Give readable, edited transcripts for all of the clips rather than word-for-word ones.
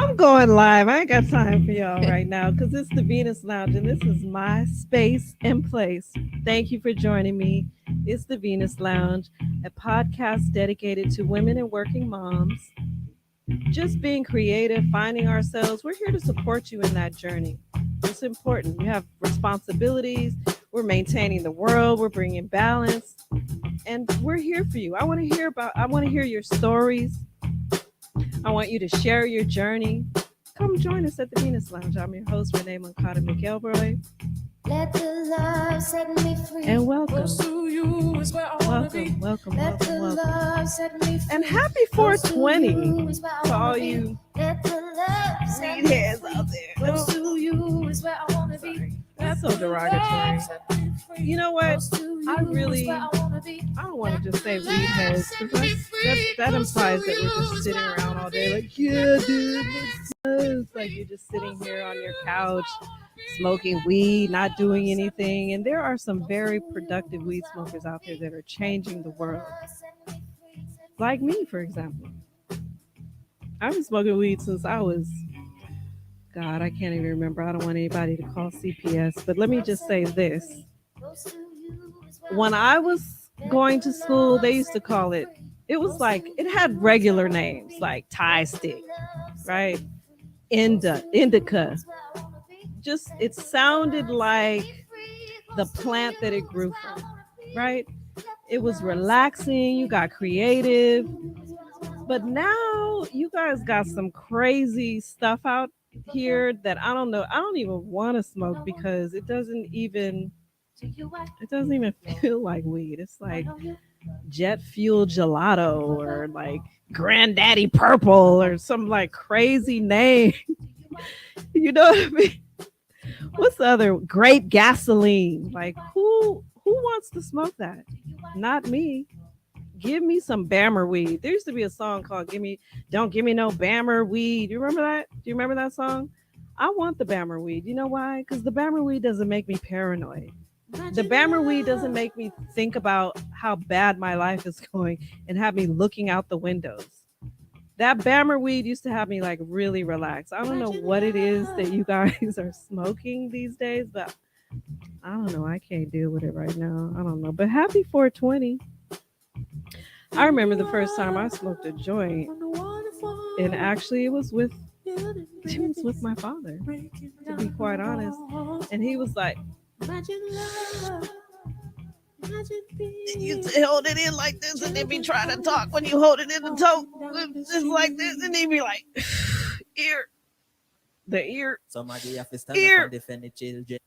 I'm going live. I ain't got time for y'all right now because it's the Venus Lounge and this is my space and place. Thank you for joining me. It's the Venus Lounge, a podcast dedicated to women and working moms. Just being creative, finding ourselves. We're here to support you in that journey. It's important. You have responsibilities. We're maintaining the world. We're bringing balance. And we're here for you. I want to hear your stories. I want you to share your journey. Come join us at the Venus Lounge. I'm your host, Renee Moncada McElroy. Let the love set me free. And welcome. You is where I wanna be. Welcome. Love set me free. And happy 420 to all you Let the love set weed heads out there. Close to you is where I wanna be. That's so derogatory. You know what? I don't want to just say weed heads because that implies that we're just sitting around all day like, yeah, dude, it's like you're just sitting here on your couch smoking weed, not doing anything. And there are some very productive weed smokers out there that are changing the world. Like me, for example. I've been smoking weed since I was, God, I can't even remember. I don't want anybody to call CPS, but let me just say this. When I was going to school, they used to call it was like, it had regular names like Thai stick, right? Indica. Just, it sounded like the plant that it grew from, right? It was relaxing. You got creative. But now you guys got some crazy stuff out here that I don't know. I don't even want to smoke because it doesn't even feel like weed. It's like jet fuel gelato or like granddaddy purple or some like crazy name. You know what I mean? What's the other grape gasoline? Like who wants to smoke that? Not me. Give me some Bammer weed. There used to be a song called Don't Give Me No Bammer Weed. You remember that? Do you remember that song? I want the Bammer weed. You know why? Because the Bammer weed doesn't make me paranoid. The Bammer weed doesn't make me think about how bad my life is going and have me looking out the windows. That Bammer weed used to have me like really relaxed. I don't know what it is that you guys are smoking these days, but I don't know. I can't deal with it right now. I don't know. But happy 420. I remember the first time I smoked a joint, and actually it was with my father, to be quite honest. And he was like, you hold it in like this, and then be trying to talk when you hold it in the toe, just like this, and then be like, ear. Somebody have to stand Ear. up and defend the children.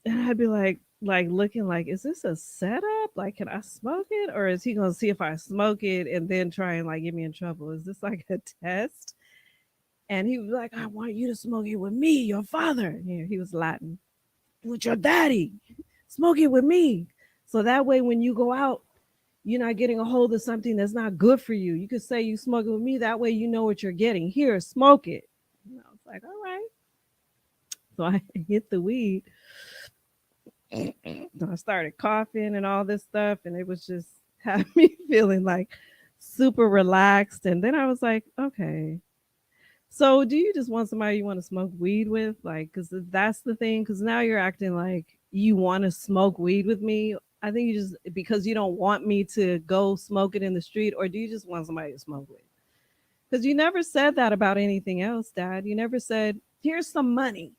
And I'd be like looking like, is this a setup? Like, can I smoke it? Or is he going to see if I smoke it and then try and like get me in trouble? Is this like a test? And he was like, I want you to smoke it with me, your father. Yeah, he was Latin. With your daddy. Smoke it with me. So that way, when you go out, you're not getting a hold of something that's not good for you. You could say you smoke it with me. That way, you know what you're getting. Here, smoke it. And I was like, all right. So I hit the weed. I started coughing and all this stuff, and it was just having me feeling like super relaxed. And then I was like, okay. So do you just want somebody you want to smoke weed with? Like, because that's the thing. Because now you're acting like you want to smoke weed with me. I think you just, because you don't want me to go smoke it in the street, or do you just want somebody to smoke with? Because you never said that about anything else, Dad. You never said, here's some money.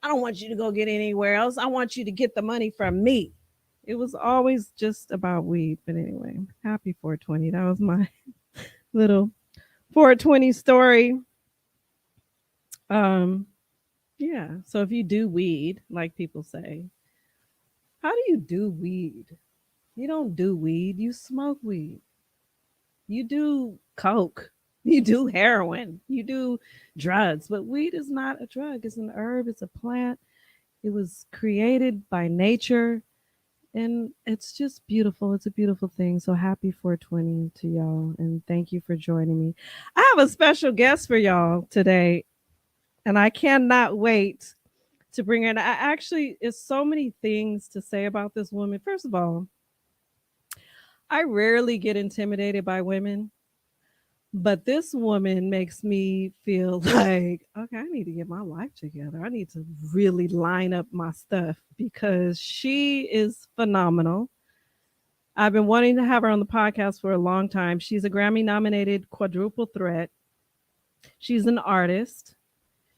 I don't want you to go get anywhere else. I want you to get the money from me. It was always just about weed. But anyway, happy 420. That was my little 420 story. Yeah. So if you do weed, like people say, how do you do weed? You don't do weed, you smoke weed. You do coke. You do heroin. You do drugs. But weed is not a drug. It's an herb. It's a plant. It was created by nature. And it's just beautiful. It's a beautiful thing. So happy 420 to y'all. And thank you for joining me. I have a special guest for y'all today. And I cannot wait to bring her in. It's so many things to say about this woman. First of all, I rarely get intimidated by women. But this woman makes me feel like, okay, I need to get my life together. I need to really line up my stuff because she is phenomenal. I've been wanting to have her on the podcast for a long time. She's a Grammy nominated quadruple threat. She's an artist.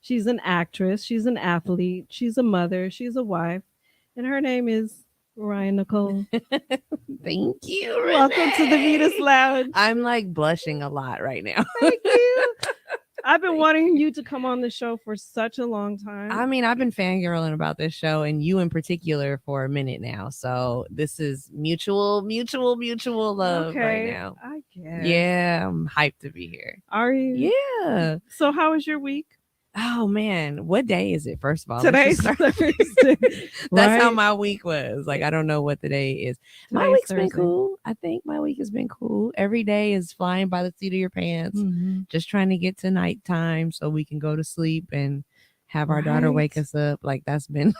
She's an actress. She's an athlete. She's a mother. She's a wife. And her name is Ryan Nicole. Thank you. Welcome to the Renee. Venus Lounge. I'm like blushing a lot right now. Thank you. I've been wanting you to come on the show for such a long time. I mean, I've been fangirling about this show and you in particular for a minute now. So this is mutual love right now. I guess. Yeah, I'm hyped to be here. Are you? Yeah. So how was your week? Oh man, what day is it? First of all, Today's Thursday. That's how my week was. Like, I don't know what the day is. My Today's week's been Thursday. cool. I think my week has been cool. Every day is flying by the seat of your pants. Mhm. Just trying to get to nighttime so we can go to sleep and have our daughter wake Right. us up. Like, that's been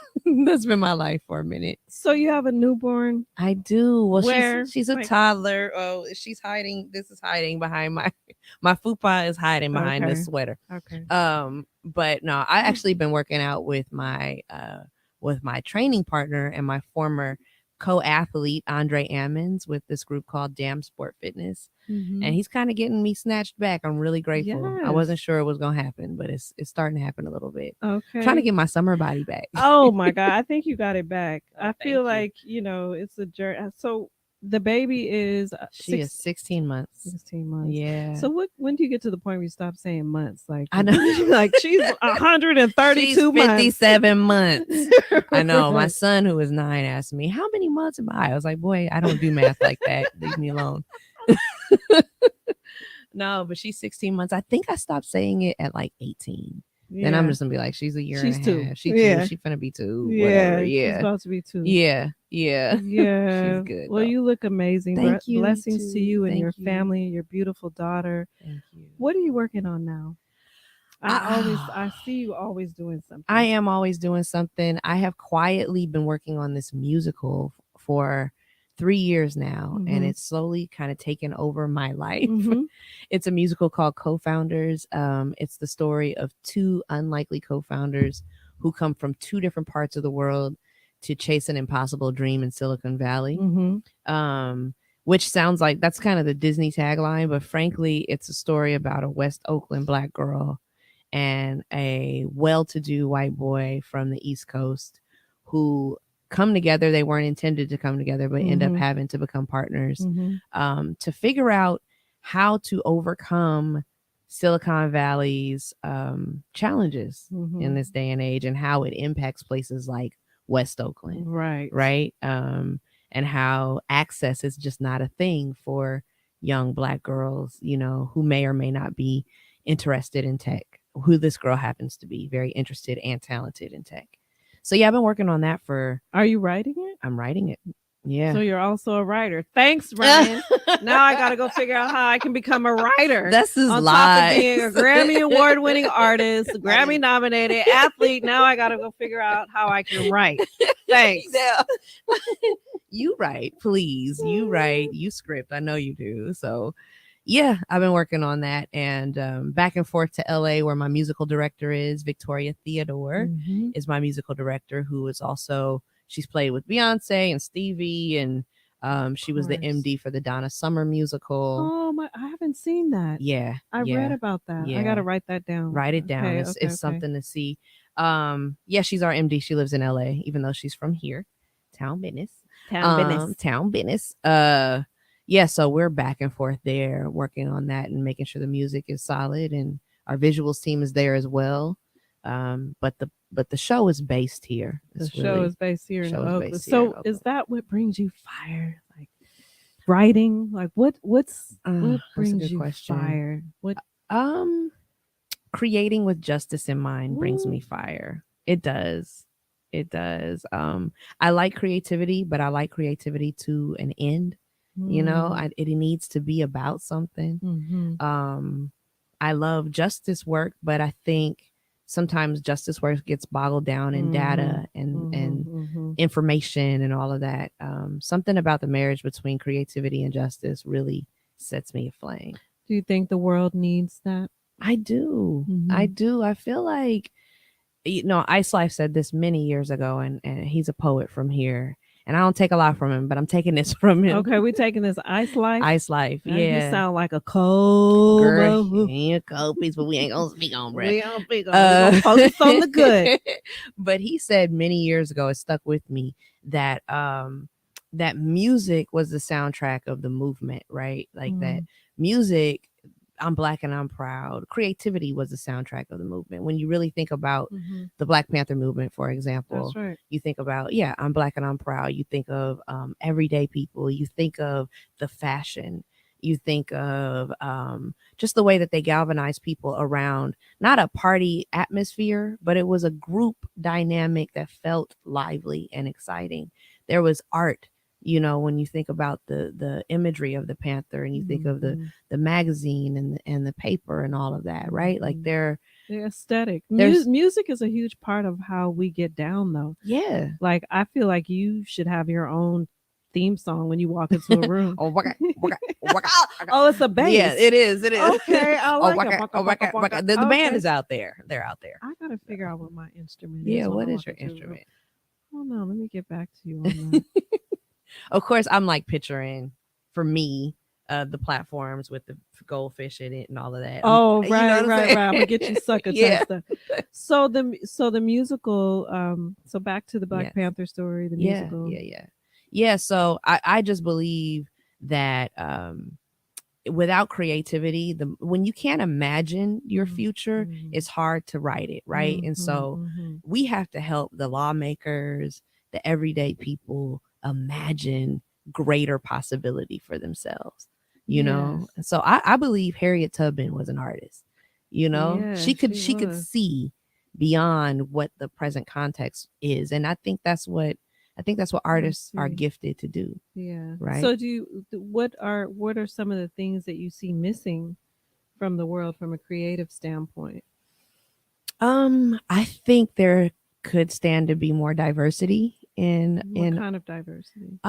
that's been my life for a minute. So you have a newborn? I do. Well, Where? she's a Like- toddler. Oh, she's hiding. This is hiding behind my fupa is hiding behind Okay. the sweater. Okay. But no, I actually been working out with my training partner and my former co-athlete Andre Ammons with this group called Damn Sport Fitness, Mhm. and he's kind of getting me snatched back. I'm really grateful. I wasn't Yes. sure it was gonna happen, but it's starting to happen a little bit. Okay. Trying to get my summer body back. Oh my God. I think you got it back. Oh, I thank feel you. like, it's a journey. So the baby is She is 16 months. 16 months. Yeah. So when do you get to the point where you stop saying months? Like I know. like she's 132 She's months. 57 months. I know. My Right. son, who is 9, asked me, "How many months am I?" I was like, "Boy, I don't do math like that. Leave me alone." No, but she's 16 months. I think I stopped saying it at like 18. Then I'm Yeah. just gonna be like, she's a year She's and a 2. half. She Yeah. 2. She finna be 2. Yeah, Whatever. she's Yeah. about to be 2. Yeah. Yeah. Yeah. She's good, Well, though. you look amazing. Thank you, Blessings to too. you and Thank your you. family, your beautiful daughter. Thank you. What are you working on now? I see you always doing something. I am always doing something. I have quietly been working on this musical for 3 years now, and Mhm. it's slowly kind of taken over my life. Mhm. It's a musical called Co-Founders. It's the story of 2 unlikely co-founders who come from 2 different parts of the world to chase an impossible dream in Silicon Valley. Mhm. Which sounds like that's kind of the Disney tagline, but frankly, it's a story about a West Oakland Black girl and a well-to-do white boy from the East Coast who come together. They weren't intended to come together, but end up Mhm. having to become partners Mhm. to figure out how to overcome Silicon Valley's challenges in Mhm. this day and age, and how it impacts places like West Oakland, Right. right? And how access is just not a thing for young Black girls, who may or may not be interested in tech, who this girl happens to be, very interested and talented in tech. So yeah, I've been working on that Are you writing it? I'm writing it. Yeah. So you're also a writer. Thanks, Ryan. Now I got to go figure out how I can become a writer. This is On top lies. of being a Grammy award-winning artist, Grammy nominated athlete, now I got to go figure out how I can write. Thanks. Yeah. You write, please. You write, you script. I know you do. So yeah, I've been working on that, and back and forth to LA where my musical director is. Victoria Theodore Mhm. is my musical director, who is also, she's played with Beyonce and Stevie, and she was the course. MD for the Donna Summer musical. Oh my! I haven't seen that. Yeah. I yeah. read about that. I Yeah. got to write that down. Write it down. Okay, It's okay. something to see. Yeah, she's our MD. She lives in LA, even though she's from here. Town business. Town business. Yeah, so we're back and forth there, working on that and making sure the music is solid, and our visuals team is there as well. But the show is based here. The It's show really- is based here in show is Oakland. based here in So is Oakland. that what brings you fire? Like writing? Like what what that's a brings good you question. fire? What Creating with justice in mind brings Ooh. me fire. It does. I like creativity, but I like creativity to an end. It needs to be about something. Mhm. I love justice work, but I think sometimes justice work gets boggled down in data and Mhm. information and all of that. Something about the marriage between creativity and justice really sets me aflame. Do you think the world needs that? I do. I Mhm. do. I feel like, Ice Life said this many years ago, and he's a poet from here. And I don't take a lot from him, but I'm taking this from him. Okay, we're taking this Ice Life. Ice Life, You yeah. sound like a cold. Girl, bro. he ain't a cold piece, but we ain't gonna speak on, bruh. We don't pick on. We're gonna focus on the good. But he said many years ago, it stuck with me, that that music was the soundtrack of the movement, right? Like that music, I'm Black and I'm proud. Creativity was the soundtrack of the movement. When you really think about the Black Panther movement, for example, That's right. you think about, I'm Black and I'm proud. You think of everyday people. You think of the fashion. You think of just the way that they galvanize people around not a party atmosphere, but it was a group dynamic that felt lively and exciting. There was art, when you think about the imagery of the Panther, and you think of the magazine and the paper and all of that, right? Like the aesthetic. there's Music is a huge part of how we get down, though. yeah. Like, I feel like you should have your own theme song when you walk into a room. Oh, Oh, it's a bass. yeah, it is. It is. Okay, I like it. The band Okay. is out there. They're out there. I gotta figure out what my instrument is. Yeah, when what I is walk your into a room. instrument? Oh no, let me get back to you on that. Of course, I'm like picturing, for me, the platforms with the goldfish in it and all of that. Oh, You know what right. I'm saying? I'm gonna get you sucker Yeah. type stuff. So the musical. So back to the Black Yes. Panther story. The musical. Yeah. So I just believe that without creativity, when you can't imagine your future, it's hard to write it, right? And so we have to help the lawmakers, the everyday people imagine greater possibility for themselves. And so I believe Harriet Tubman was an artist. Yeah, she could was. see beyond what the present context is, and I think that's what artists are gifted to do. Yeah. Right. So what are some of the things that you see missing from the world from a creative standpoint? I think there could stand to be more diversity in What kind of diversity?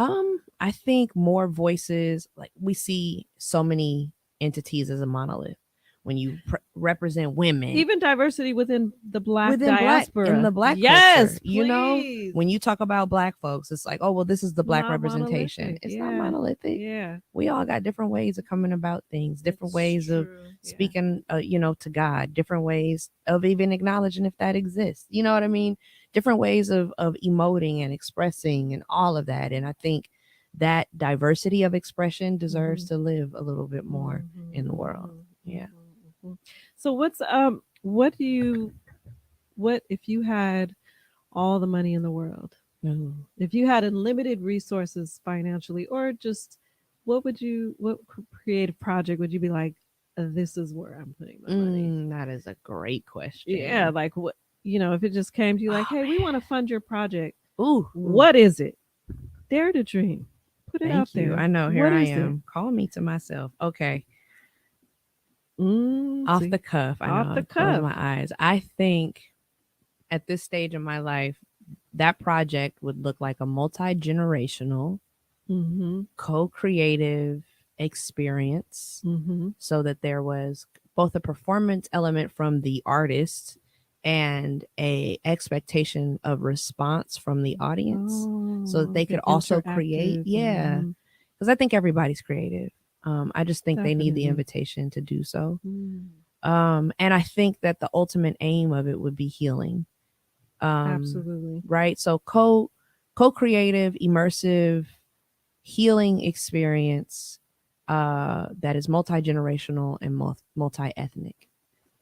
I think more voices. Like, we see so many entities as a monolith. When you represent women, even diversity within the Black diaspora, in the Black yes, culture, when you talk about Black folks, it's like, oh well, this is the Black Not representation. monolithic. It's Yeah. not monolithic. Yeah, We all got different ways of coming about things, different It's ways of true. Yeah. speaking, to God, different ways of even acknowledging if that exists. You know what I mean? Different ways of emoting and expressing and all of that. And I think that diversity of expression deserves to live a little bit more in the world. Yeah. So what if you had all the money in the world? If you had unlimited resources financially, or just what creative project would you be like, this is where I'm putting my money? That is a great question. Yeah, like what, if it just came to you like, hey, we want to fund your project. Ooh, what is it? Dare to dream. Put it out Thank you. there. I know. Here What I is am. Call me to myself. Okay. it? Off the cuff. I Off know. the Close cuff. my eyes. I think at this stage of my life, that project would look like a multi-generational, co-creative experience, so that there was both a performance element from the artist and a expectation of response from the audience, so that they could also create. Yeah. Because I think everybody's creative. I just think they need the Definitely. invitation to do so. And I think that the ultimate aim of it would be healing. Absolutely. Right. So co-creative, immersive, healing experience that is multi-generational and multi-ethnic.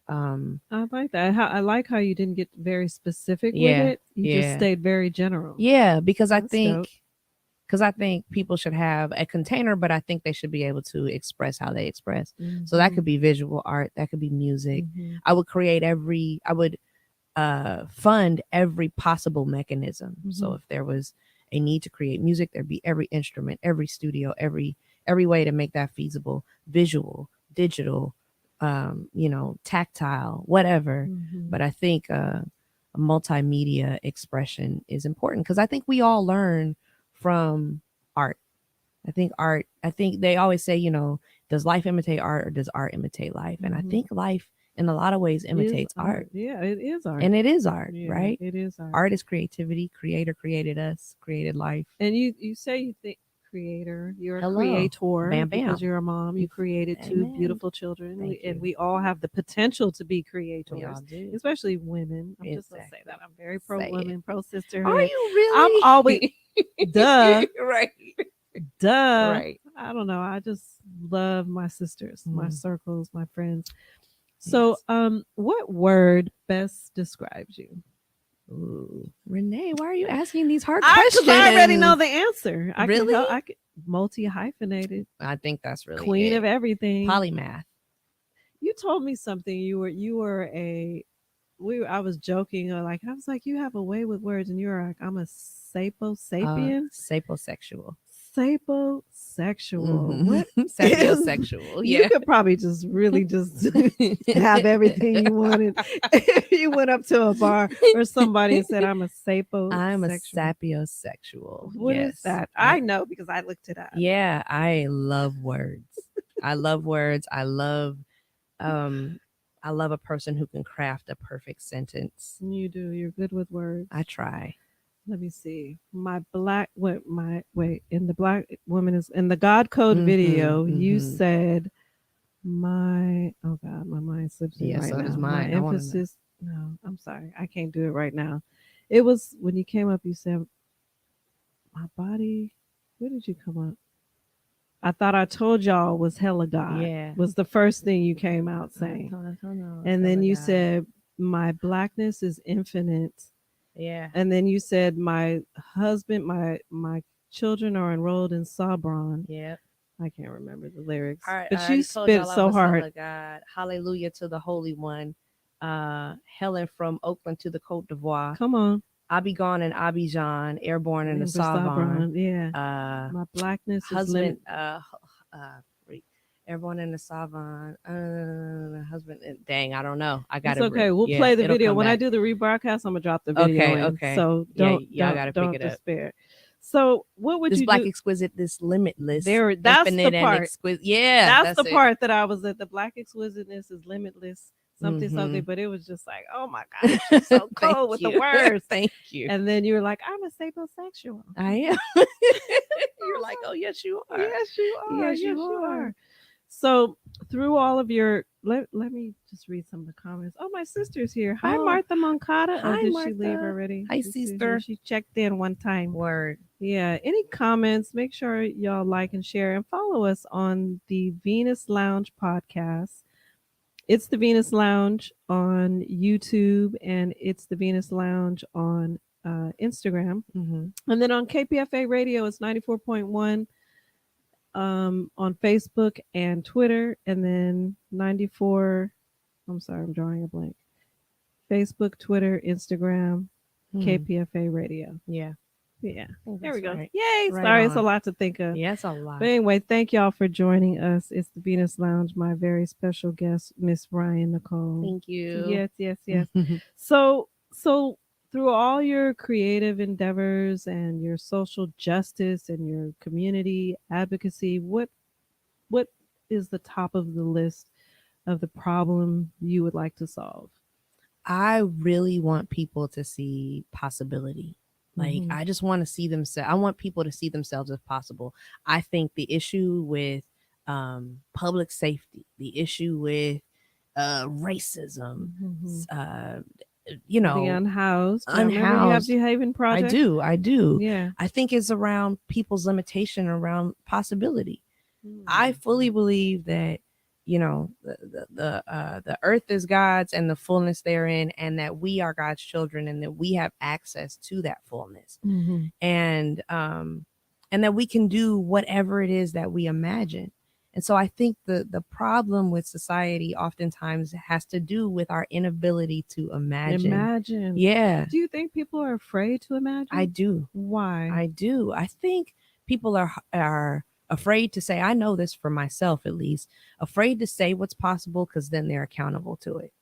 I like that. I like how you didn't get very specific with Yeah, it. You just stayed very general. Yeah, because I That's dope. think people should have a container, but I think they should be able to express how they express. So that could be visual art, that could be music. I would fund every possible mechanism. So if there was a need to create music, there'd be every instrument, every studio, every way to make that feasible, visual, digital, tactile, whatever. But I think a multimedia expression is important, because I think we all learn from art. I think they always say, does life imitate art or does art imitate life? And I Mhm. think life in a lot of ways imitates Is art. Yeah, it is art. And it is art, Yeah, right? It is art. Art is creativity. Creator created us, created life. And you say you think creator, you're Hello. a creator Bam, bam. because you're a mom. You created two Amen. beautiful children, Thank and you. we all have the potential to be creators. We all do. Especially women. I'm just gonna say Exactly. that I'm very pro Say it. woman, pro sisterhood. Are you really? I'm always duh, right. duh. Right. I don't know. I just love my sisters, my Mm. circles, my friends. So, Yes. what word best describes you? Ooh. Renee, why are you asking these hard Because questions? I already know the answer. I Really? Can help, I can multi hyphenated, I think that's really queen it. of everything. Polymath. You told me something. You were a I was joking, like I was like, you have a way with words, and you were like, I'm a sapien. Sapiosexual. Sapiosexual. Mhm. What? Sapiosexual. You Yeah. could probably just really just have everything you wanted. If you went up to a bar or somebody and said, I'm a sapiosexual. I'm a sapiosexual. What is Yes. that? I know because I looked it up. Yeah, I love words. I love words. I love a person who can craft a perfect sentence. You do. You're good with words. I try. Let me see. In the Black Woman is in the God Code Mhm, video, you mhm. said my mind slips me Yeah, right so now. does My mine. I wanna know. emphasis. No, I'm sorry. I can't do it right now. It was when you came up, you said my body. Where did you come up? I thought I told y'all was hella God. Yeah. Was the first thing you came out saying. And then you said my blackness is infinite. Yeah. And then you said my husband, my children are enrolled in Sabron. Yep. I can't remember the lyrics. All right, But I you already told spit y'all I so was hard. hella God. Hallelujah to the Holy One. Helen from Oakland to the Côte d'Ivoire. Come on. I be gone in Abidjan, airborne in the Savon. Yeah. My blackness Husband, is airborne in the Savon. Husband, dang, I don't know. I got It's okay. We'll play the it'll video. come When I back. do the rebroadcast, I'm gonna drop the video Okay, in. okay. So Yeah, y'all gotta don't pick it up. despair. So what would This you black do? exquisite, this limitless, That's the infinite and part. exquisite. Yeah, that's the it. part that I was at. The black exquisiteness is limitless. Something, Mhm. but it was just like, oh my gosh, she's so Thank cold with the you. words. Thank you. And then you were like, I'm a sapiosexual. I am. You're like, oh yes, you are. Yes, you are. Yes, you are. So through all of your let me just read some of the comments. Oh, my sister's here. Hi, Oh. Martha Moncada. Hi, Did she leave Martha. already? Hi, She's sister. here. She checked in one time. Word. Yeah. Any comments? Make sure y'all like and share and follow us on the Venus Lounge podcast. It's the Venus Lounge on YouTube, and it's the Venus Lounge on Instagram. Mm-hmm. And then on KPFA Radio, it's 94.1 on Facebook and Twitter, and then 94. I'm sorry, I'm drawing a blank. Facebook, Twitter, Instagram, KPFA Radio. Yeah. Yeah. There we go. Right. Yay. Right Sorry, on. it's a lot to think of. Yeah, it's a lot. But anyway, thank y'all for joining us. It's the Venus Lounge. My very special guest, Miss Ryan Nicole. Thank you. Yes. So through all your creative endeavors and your social justice and your community advocacy, what is the top of the list of the problem you would like to solve? I really want people to see possibility. Like, I just want to see themselves. I want people to see themselves as possible. I think the issue with public safety, the issue with racism, the unhoused. Unhoused. You have the Haven Project. I do. Yeah. I think it's around people's limitation around possibility. I fully believe that, the earth is God's and the fullness therein, and that we are God's children, and that we have access to that fullness, and that we can do whatever it is that we imagine. And so I think the problem with society oftentimes has to do with our inability to imagine. Yeah. Do you think people are afraid to imagine? I do. Why? I do. I think people are afraid to say, I know this for myself, at least, afraid to say what's possible, because then they're accountable to it,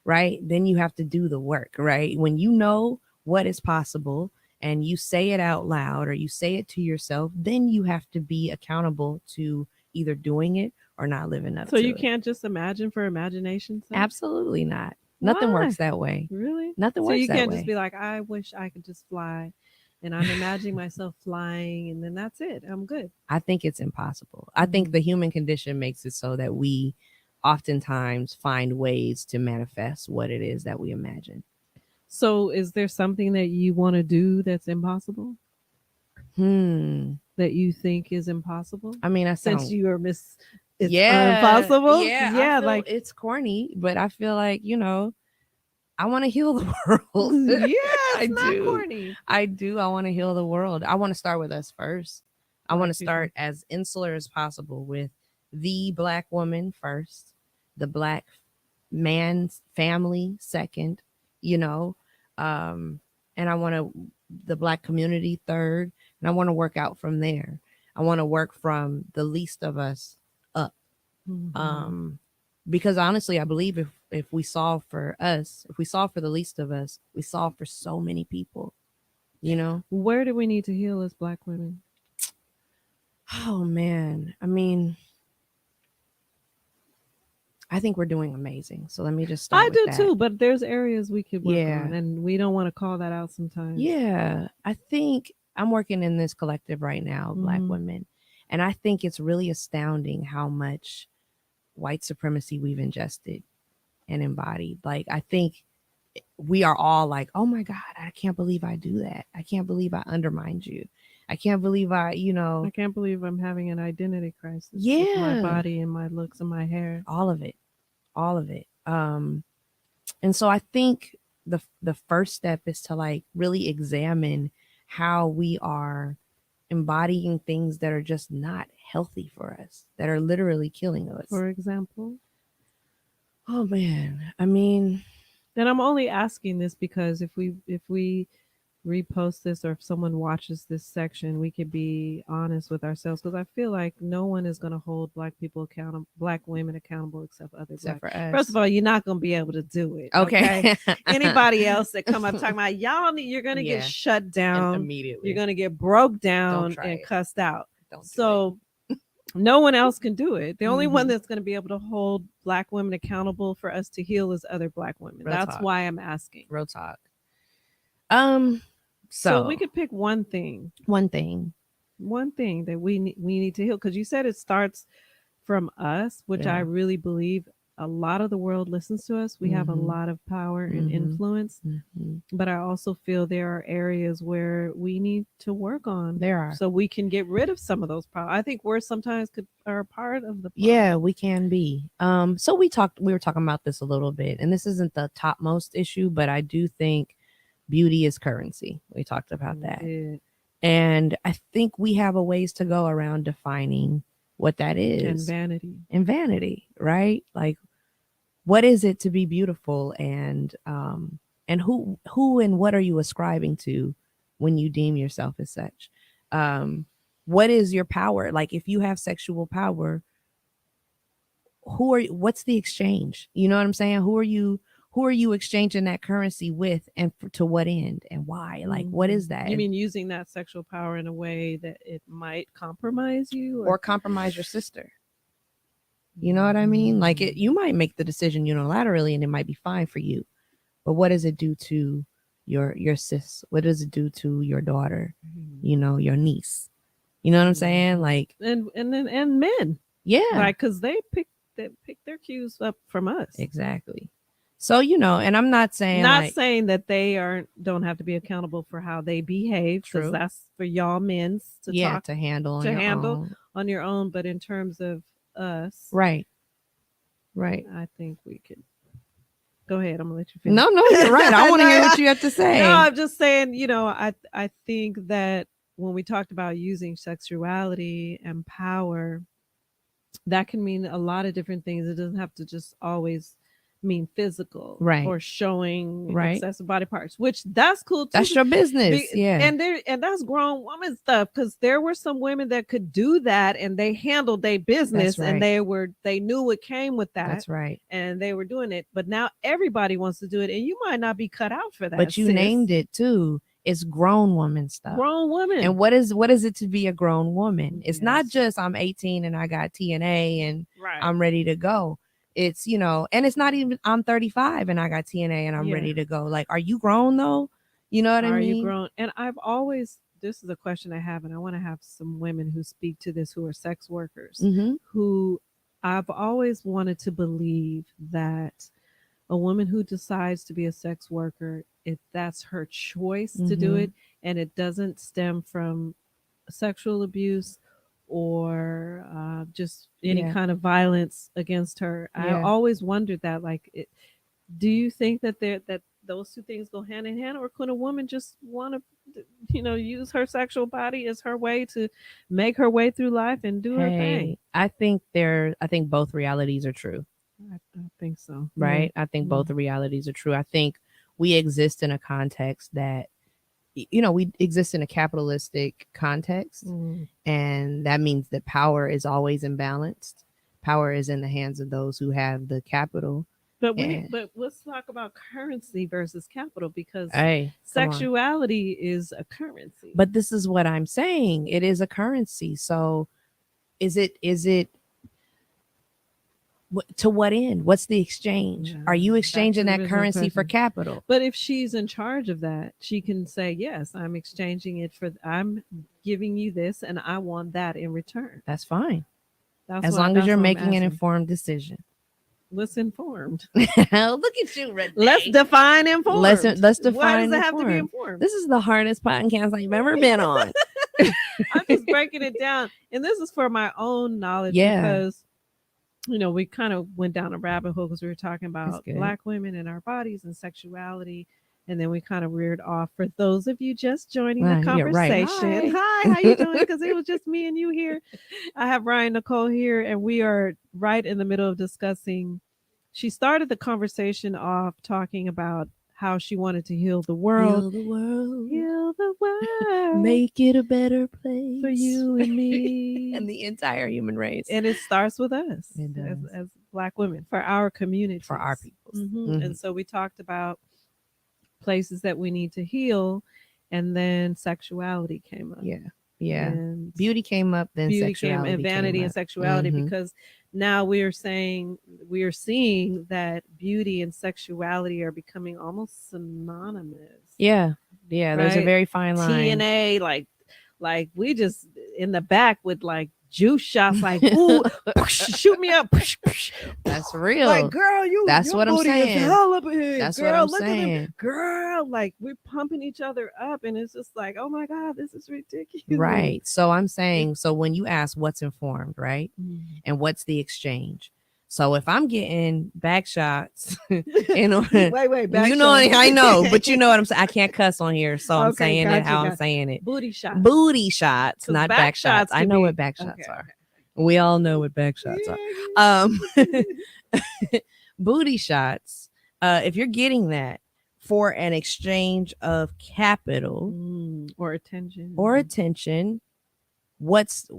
right? Then you have to do the work, right? When you know what is possible and you say it out loud or you say it to yourself, then you have to be accountable to either doing it or not living up So to you it. can't just imagine for imagination's sake? Absolutely not. Nothing Why? works that way. Really? Nothing So works you that can't way. just be like, I wish I could just fly, and I'm imagining myself flying, and then that's it. I'm good. I think it's impossible. I think Mhm. the human condition makes it so that we oftentimes find ways to manifest what it is that we imagine. So is there something that you want to do that's impossible? That you think is impossible? I mean, I Since sound you are it's yeah, impossible. yeah. I Yeah, feel like it's corny, but I feel like I want to heal the world. yeah, I it's not do. corny. I do. I want to heal the world. I want to start with us first. I want to Black people. start as insular as possible with the Black woman first, the Black man's family second, and I want the Black community third, and I want to work out from there. I want to work from the least of us up. Mhm. Because honestly, I believe if we solve for us, if we solve for the least of us, we solve for so many people. Where do we need to heal as Black women? Oh man, I mean, I think we're doing amazing. So let me just start I with do that. too, but there's areas we could work Yeah. on, and we don't want to call that out sometimes. Yeah, I think I'm working in this collective right now, Black Mhm. women, and I think it's really astounding how much white supremacy we've ingested and embodied. Like, I think we are all like, oh my God, I can't believe I do that. I can't believe I undermined you. I can't believe I can't believe I'm having an identity crisis. With my Yeah. body and my looks and my hair. all of it. And so I think the first step is to like really examine how we are embodying things that are just not healthy for us, that are literally killing us. For example. Oh man, I mean, And I'm only asking this because if we repost this, or if someone watches this section, we could be honest with ourselves, because I feel like no one is going to hold Black people accountable, Black women accountable, except other except Black. for us. First of all, you're not going to be able to do it. Okay. Anybody else that come up talking about you're going to Yeah. get shut And down. immediately. You're going to get broke down try and it. cussed out. Don't do So no one else can do it. The only one Mhm. that's going to be able to hold Black women accountable for us to heal is other Black women. Real That's talk. why I'm asking. Real talk. So we could pick one thing that we need to heal, because you said it starts from us, which Yeah. I really believe a lot of the world listens to us. We have a Mhm. lot of power and Mhm. influence, Mhm. but I also feel there are areas where we need to work on. There are. So we can get rid of some of those power. I think words sometimes are a part of the problem. Yeah, we can be. So we were talking about this a little bit, and this isn't the topmost issue, but I do think beauty is currency. We talked about that. Yeah. And I think we have a ways to go around defining what that is. And vanity, right? Like, what is it to be beautiful, and who and what are you ascribing to when you deem yourself as such? What is your power? Like, if you have sexual power, what's the exchange? You know what I'm saying? Who are you exchanging that currency with, and to what end and why? Like, what is that? You mean using that sexual power in a way that it might compromise you or compromise your sister? You know what I mean? Like, you might make the decision unilaterally and it might be fine for you, but what does it do to your sis? What does it do to your daughter? Your niece? You know what I'm saying? Like, and men, yeah, like, because they pick their cues up from us. Exactly. So, and I'm not saying saying that they don't have to be accountable for how they behave, because that's for y'all men to handle on your own. But in terms of us, right, I think we could go ahead. I'm gonna let you finish. No, you're right. I want to hear what you have to say. No, I'm just saying, I think that when we talked about using sexuality and power, that can mean a lot of different things. It doesn't have to just always mean physical, right, or showing excessive body parts, which that's cool too. That's your business. And that's grown woman stuff, because there were some women that could do that, and they handled their business, and they knew what came with that. That's right. And they were doing it. But now everybody wants to do it, and you might not be cut out for that. But you named it too. It's grown woman stuff. Grown woman. And what is it to be a grown woman? It's not Yes. just I'm 18 and I got TNA and right. I'm ready to go. It's, and it's not even I'm 35 and I got TNA and I'm Yeah. ready to go. Like, are you grown though? You know what I Are mean? you grown? And I've always, this is a question I have, and I want to have some women who speak to this who are sex workers, Mm-hmm. who I've always wanted to believe that a woman who decides to be a sex worker, if that's her choice to do Mhm. it, and it doesn't stem from sexual abuse or just any Yeah. kind of violence against her. I Yeah. always wondered that, like, do you think that those two things go hand in hand, or could a woman just want to, use her sexual body as her way to make her way through life and do her thing? I think both realities are true, I think so. right? I think both the realities are true. I think we exist in a context that, we exist in a capitalistic context, and that means that power is always imbalanced. Power is in the hands of those who have the capital. But but let's talk about currency versus capital, because Hey, sexuality is a currency. but this is what I'm saying. It is a currency. So is it to what end? What's the exchange? Yeah, Are you exchanging back to that the original currency for question. capital? But if she's in charge of that, she can say, yes, I'm exchanging it I'm giving you this and I want that in return. That's fine. That's as long as you're making an informed decision. Let's informed. Look at you, Renee. Let's define informed. Let's define. Why does it have to be informed? This is the hardest podcast I've ever been on. I'm just breaking it down, and this is for my own knowledge, because we kind of went down a rabbit hole because we were talking about Black women and our bodies and sexuality, and then we kind of reared off. For those of you just joining the conversation, hi, how you doing? Because it was just me and you here. I have Ryan Nicole here, and we are right in the middle of discussing. She started the conversation off talking about how she wanted to heal the world. Heal the world. Make it a better place for you and me. and the entire human race. And it starts with us as Black women, for our community. For our people. And so we talked about places that we need to heal, and then sexuality came up. Yeah. And beauty came up, then beauty sexuality and vanity and sexuality, because now we are seeing that beauty and sexuality are becoming almost synonymous. Yeah, there's a very fine line. TNA, like we just in the back with like juice shots, like, ooh, shoot me up. That's real. Like, girl, that's what I'm saying. Hell up here. That's girl, what I'm look saying. At them. Girl, like, we're pumping each other up, and it's just like, oh my God, this is ridiculous. Right. So I'm saying, so when you ask what's informed, right? And what's the exchange? So if I'm getting back shots, wait, back shots. I know, but you know what I'm saying. I can't cuss on here, so I'm saying it how I'm saying it. Booty shots, not back shots. I know what back shots are. We all know what back shots are. Booty shots. If you're getting that for an exchange of capital or attention, what's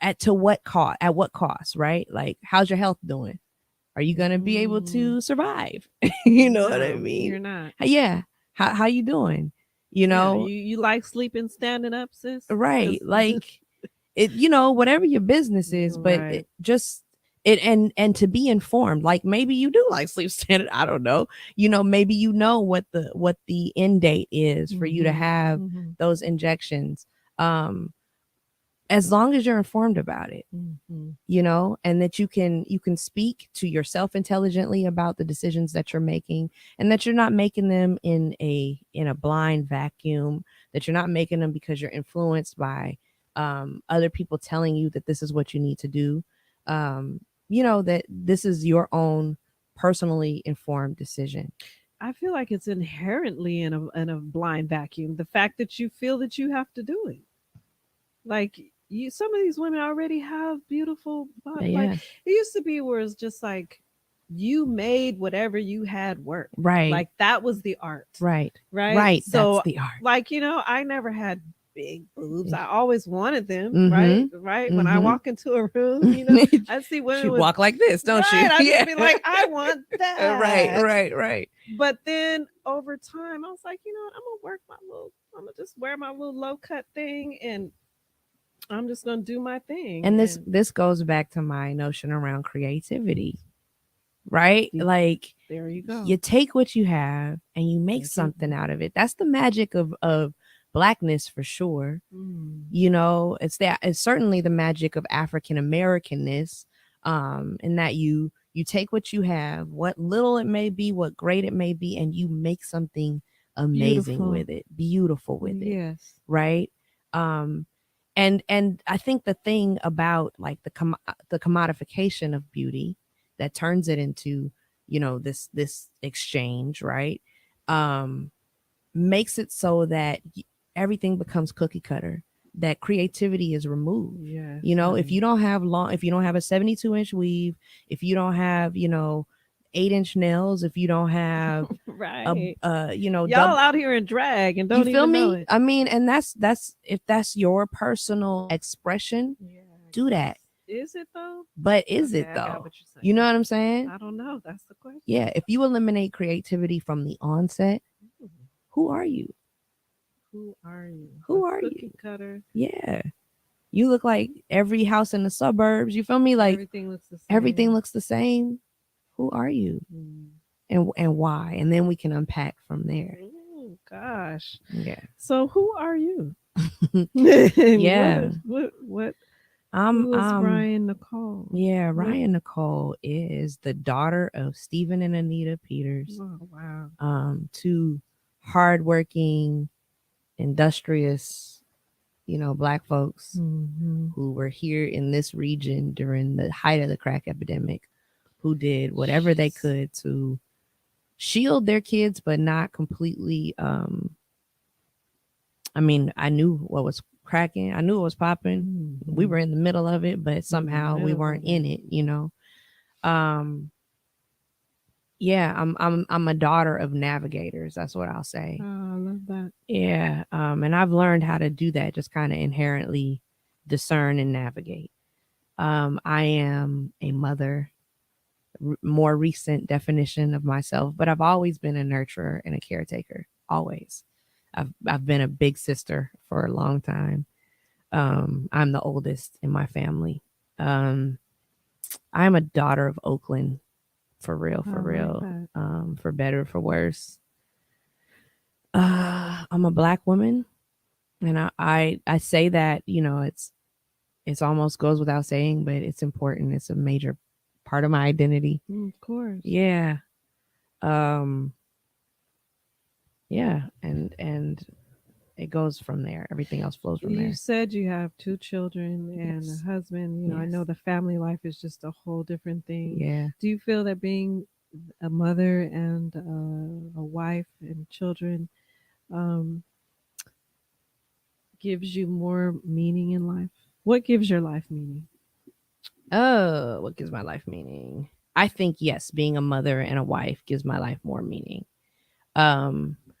at what cost, right? Like, how's your health doing? Are you gonna be able to survive? You know what I mean? You're not. Yeah. How you doing? You like sleeping standing up, sis? Right. Like it, whatever your business is, but right. And to be informed, like maybe you do like sleep standing. I don't know. Maybe what the end date is for you to have those injections. As long as you're informed about it, and that you can speak to yourself intelligently about the decisions that you're making, and that you're not making them in a blind vacuum, that you're not making them because you're influenced by other people telling you that this is what you need to do. That this is your own personally informed decision. I feel like it's inherently in a blind vacuum. The fact that you feel that you have to do it, like. Some of these women already have beautiful bodies. Yeah. Like, it used to be where it's just like you made whatever you had work. Right. Like that was the art. Right. So that's the art. Like, I never had big boobs. I always wanted them, Mhm. right. When I Mhm. walk into a room, I see women She with, walk like this, don't right, she? I just be like, I want that. Right. But then over time, I was like, I'm gonna just wear my little low cut thing, and I'm just gonna do my thing. And this goes back to my notion around creativity, right? Like, there you go. you take what you have and you make something out of it. That's the magic of Blackness for sure. It's certainly the magic of African Americanness, in that you take what you have, what little it may be, what great it may be, and you make something amazing with it, beautiful with it. Yes. Right. And I think the thing about like the commodification of beauty that turns it into, this exchange, right, makes it so that everything becomes cookie cutter, that creativity is removed. Yes, if you don't have a 72-inch weave, if you don't have 8-inch nails, if you don't have right, y'all out here in drag and don't you feel even me know it. I mean, and that's if that's your personal expression, do that. Is it though? But is Okay, it I got though? what you're saying. You know what I'm saying? I don't know. That's the question. Yeah. If you eliminate creativity from the onset, who are you? Who are you? Who A are cookie you? Cutter. Yeah. You look like every house in the suburbs. You feel me? Like everything looks the same. everything looks the same. Who are you? And why? And then we can unpack from there. Oh gosh. Yeah. So who are you? Yeah. What Who is Ryan Nicole? Yeah, Ryan Nicole is the daughter of Stephen and Anita Peters. Oh wow. Two hardworking, industrious, Black folks who were here in this region during the height of the crack epidemic, who did whatever they could to shield their kids, but not completely. I mean, I knew what was cracking. I knew it was popping. We were in the middle of it, but somehow we weren't in it, Yeah, I'm a daughter of navigators. That's what I'll say. Oh, I love that. Yeah. And I've learned how to do that, just kind of inherently discern and navigate. I am a mother, more recent definition of myself, but I've always been a nurturer and a caretaker. Always. I've been a big sister for a long time. I'm the oldest in my family. I'm a daughter of Oakland, for real, for better, for worse. I'm a Black woman, and I say that, it's almost goes without saying, but it's important. It's a major part of my identity. Of course. Yeah. Yeah, and it goes from there. Everything else flows from there. You said you have 2 children and a husband. I know the family life is just a whole different thing. Yeah. Do you feel that being a mother and a wife and children gives you more meaning in life? What gives your life meaning? Oh, what gives my life meaning? I think, yes, being a mother and a wife gives my life more meaning.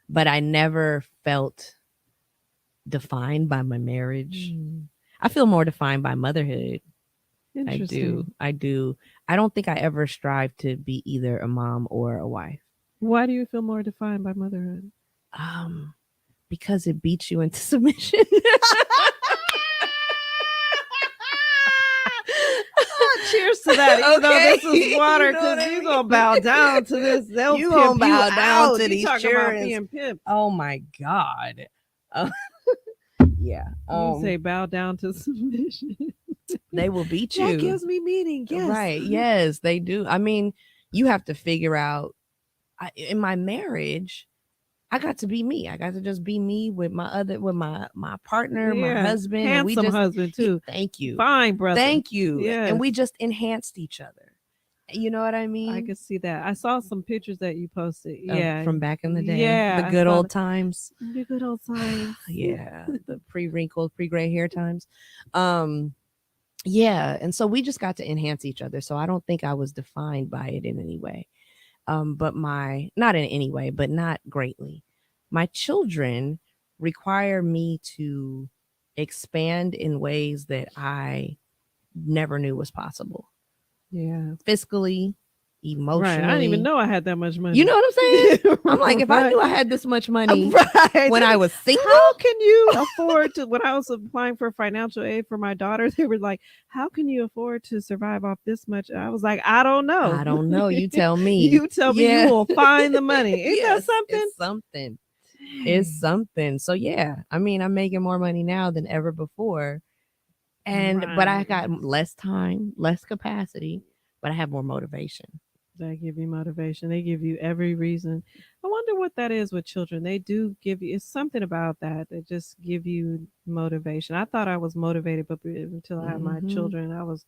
But I never felt defined by my marriage. I feel more defined by motherhood. I do. I don't think I ever strive to be either a mom or a wife. Why do you feel more defined by motherhood? Because it beats you into submission. Cheers to that. Even though this is water, because you're going to bow down to this. They'll you going to bow down to you these talking about being pimped. Oh, my God. Yeah. You say bow down to submission. They will beat you. That gives me meaning. Yes. Right. Yes, they do. I mean, you have to figure out, in my marriage, I got to be me. I got to just be me with my partner, my husband. Handsome husband too. Thank you. Fine, brother. Thank you. Yes. And we just enhanced each other. You know what I mean? I could see that. I saw some pictures that you posted. From back in the day. Yeah. The good old times. The good old times. Yeah. The pre-wrinkled, pre-gray hair times. Yeah. And so we just got to enhance each other. So I don't think I was defined by it in any way. But not in any way, but not greatly. My children require me to expand in ways that I never knew was possible. Yeah. Fiscally, emotionally. Right. I didn't even know I had that much money. You know what I'm saying? I'm like, if I knew I had this much money when I was single, how can you afford to? When I was applying for financial aid for my daughter, they were like, "How can you afford to survive off this much?" I was like, "I don't know. I don't know. You tell me. You tell me. You will find the money. Ain't Yes, that something? It's something. It's something. So yeah, I mean, I'm making more money now than ever before, but I got less time, less capacity, but I have more motivation. They give you motivation. They give you every reason. I wonder what that is with children. They do give you, it's something about that. They just give you motivation. I thought I was motivated, but until I had my children, I was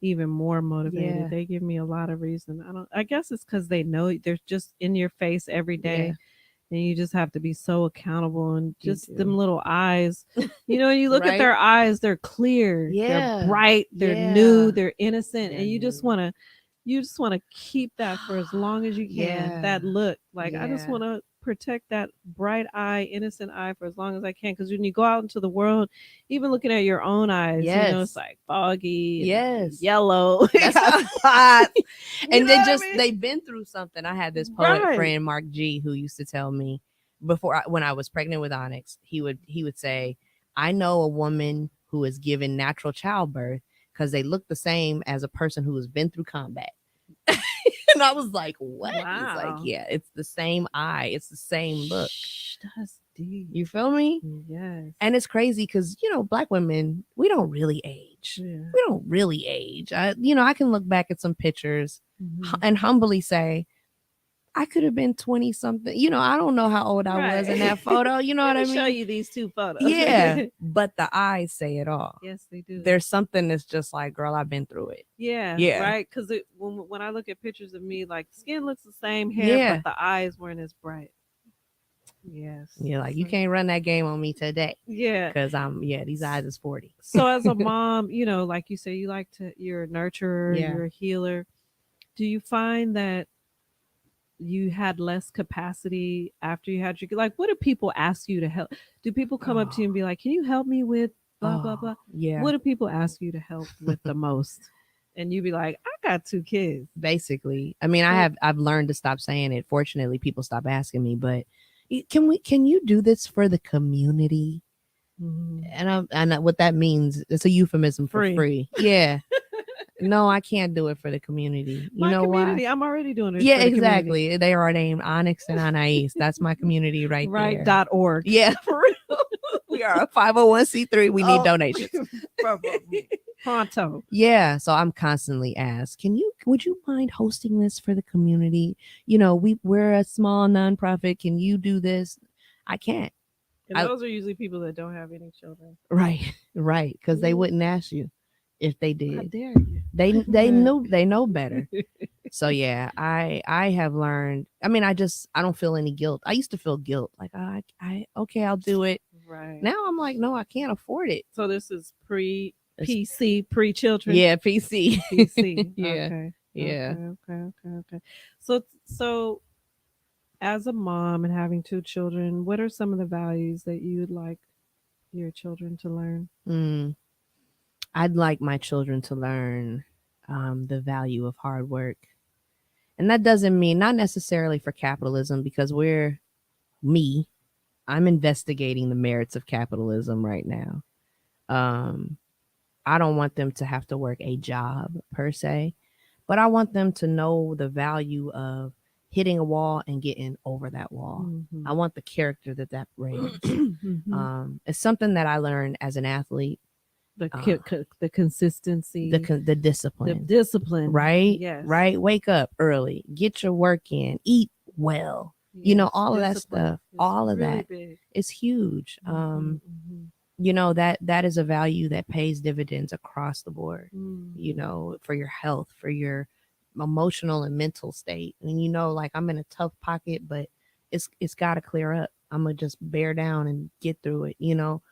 even more motivated. Yeah. They give me a lot of reason. I guess it's because they know they're just in your face every day. Yeah. And you just have to be so accountable, and You just do. them little eyes. You know, you look at Right? their eyes, they're clear, Yeah. they're bright, they're Yeah. new, they're innocent, They're and you just new. want to keep that for as long as you can. Yeah. That look, like I just Yeah. want to protect that bright eye, innocent eye for as long as I can. Because when you go out into the world, even looking at your own eyes, you know, it's Yes. like foggy, and Yes. yellow, That's spots. And know they what I just mean? they've been through something. I had this poet Right. friend, Mark G, who used to tell me when I was pregnant with Onyx, he would say, I know a woman who is given natural childbirth because they look the same as a person who has been through combat. And I was like, what? He's like, Wow. yeah, it's the same eye. It's the same look. That's deep. You feel me? Yes. And it's crazy because, you know, Black women, we don't really age. Yeah. We don't really age. I can look back at some pictures Mhm. and humbly say, I could have been 20 something. You know, I don't know how old I was in that photo. You know what I Let me mean? show you these two photos. Yeah. But the eyes say it all. Yes, they do. There's something that's just like, girl, I've been through it. Yeah. Yeah. Right. Because when I look at pictures of me, like the skin looks the same, hair, Yeah. but the eyes weren't as bright. Yes. You're like, you can't run that game on me today. Yeah. Because these eyes is 40. So as a mom, you know, like you say, you're a nurturer, Yeah. you're a healer. Do you find that you had less capacity after you had your, like, what do people ask you to help? Do people come up to you and be like, can you help me with blah, blah, blah? Yeah. What do people ask you to help with the most? And you be like, I got 2 kids. Basically. I mean, I've learned to stop saying it. Fortunately, people stop asking me, but can you do this for the community? Mm-hmm. And what that means, it's a euphemism for free. Yeah. No, I can't do it for the community. You My know community, why? I'm already doing it. Yeah, for the exactly. community. They are named Onyx and Anais. That's my community right there. .org. Yeah, for real. We are a 501c3. We need donations. Pronto. Yeah, so I'm constantly asked, would you mind hosting this for the community? You know, we're a small nonprofit. Can you do this? I can't. And those are usually people that don't have any children. Right. Because they wouldn't ask you if they did. How dare you? They know better. So yeah, I have learned. I mean, I don't feel any guilt. I used to feel guilt, like okay, I'll do it. Right. Now I'm like, no, I can't afford it. So this is PC, pre-children. Yeah, PC. PC. Yeah. Okay. Yeah. Okay. So as a mom and having 2 children, what are some of the values that you would like your children to learn? I'd like my children to learn the value of hard work. And that doesn't mean not necessarily for capitalism, because I'm investigating the merits of capitalism right now. I don't want them to have to work a job per se, but I want them to know the value of hitting a wall and getting over that wall. Mm-hmm. I want the character that brings. It's something that I learned as an athlete. The consistency, the discipline, right? Yes. Right. Wake up early, get your work in, eat well. Yes. You know, all of that stuff, all of that is huge. You know, that is a value that pays dividends across the board. You know, for your health, for your emotional and mental state. And you know, like, I'm in a tough pocket, but it's got to clear up. I'm gonna just bear down and get through it. You know,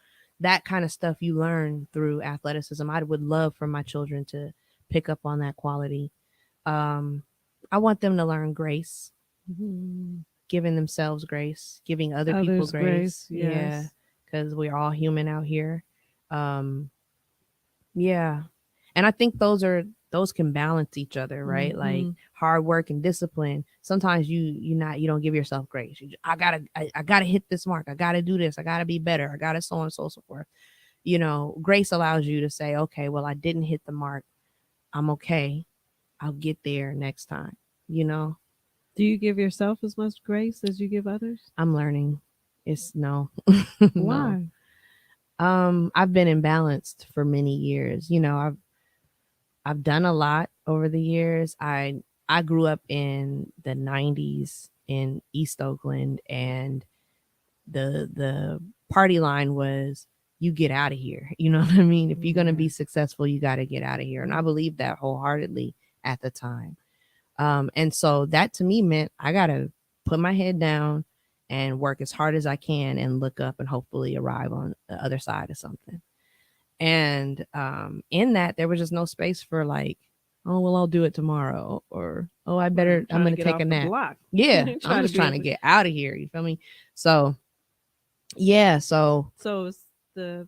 that kind of stuff you learn through athleticism. I would love for my children to pick up on that quality. I want them to learn grace, giving themselves grace, giving other people grace. Yes. Yeah. because we're all human out here. Yeah. And I think those can balance each other, right? Like Mhm. hard work and discipline. Sometimes you don't give yourself grace. I gotta hit this mark. I gotta do this. I gotta be better. I gotta so on and so forth. Grace allows you to say, okay, well, I didn't hit the mark. I'm okay. I'll get there next time. Do you give yourself as much grace as you give others? I'm learning. It's no. No. Why? I've been imbalanced for many years. I've done a lot over the years. I grew up in the 90s in East Oakland, and the party line was, you get out of here. You know what I mean? If you're going to be successful, you got to get out of here. And I believed that wholeheartedly at the time. And so that to me meant I got to put my head down and work as hard as I can and look up and hopefully arrive on the other side of something. And in that, there was just no space for like, oh, well, I'll do it tomorrow, or, oh, I'm going to take a nap. Yeah. I'm just trying to get out of here. You feel me? So, yeah. So it's the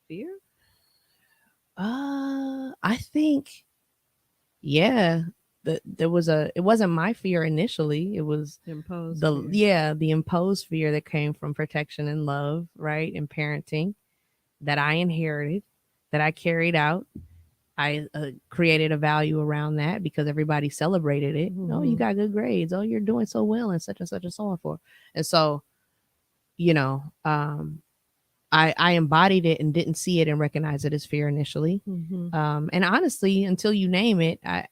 fear? I think, yeah, it wasn't my fear initially. It was Imposed the imposed fear that came from protection and love, right? And parenting that I inherited, that I carried out. I created a value around that because everybody celebrated it. Mm-hmm. Oh, you got good grades. Oh, you're doing so well, and such and so on forth. And so, I embodied it and didn't see it and recognize it as fear initially. Mm-hmm. And honestly, until you name it, I